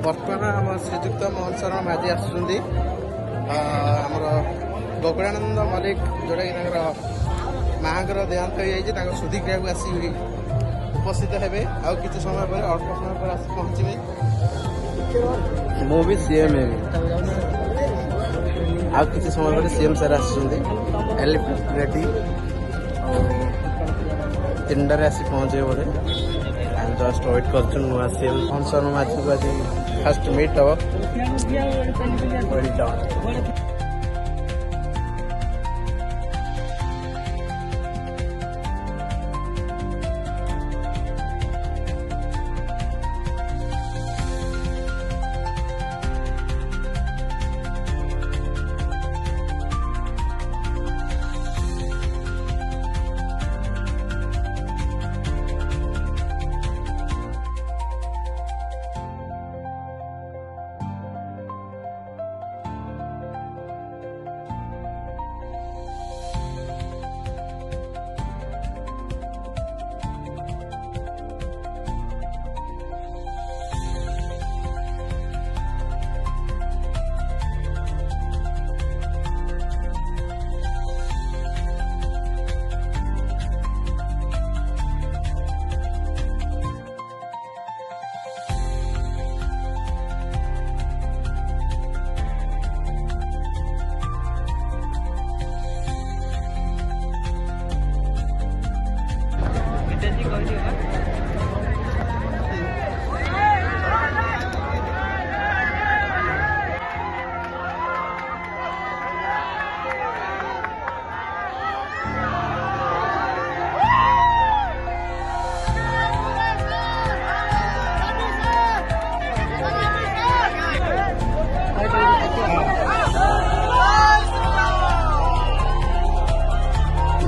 बर्तमान आम श्रीजुक्त मोहन शर्मा माझी आसुच्च आमर बकुड़ानंद मल्लिक जोटा कि माँ देहांत हो सुधिक्रिया को आसी उपस्थित हेबे आउ किसी समय पर अल्प समय पर आसी पहुँचे मु भी सीएम है आउ किसी समय पर सीएम सर आसुच्च एलिफेंट रेडी तीनटार आसी पहुँचे बोले जस्ट वेट कर नुआ सीएम मोहन शर्मा माझी को आज फास्ट मीट हम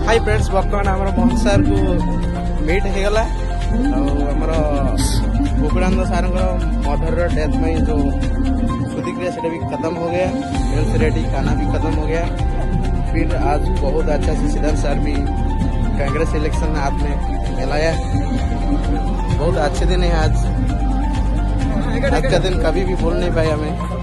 हाई फ्रेंड्स बर्तमान आम मोहन सार को मीट होगला आमर बकुड़ानंद सार मदर डेथ में जो सुधिक्रिया से भी खत्म हो गया हेल्थ रेडी खाना भी खत्म हो गया। फिर आज बहुत अच्छा से सिद्धार्थ सर भी कांग्रेस इलेक्शन में हाथ में मिलाया। बहुत अच्छे दिन है आज का दिन कभी भी भूल नहीं पाए हमें।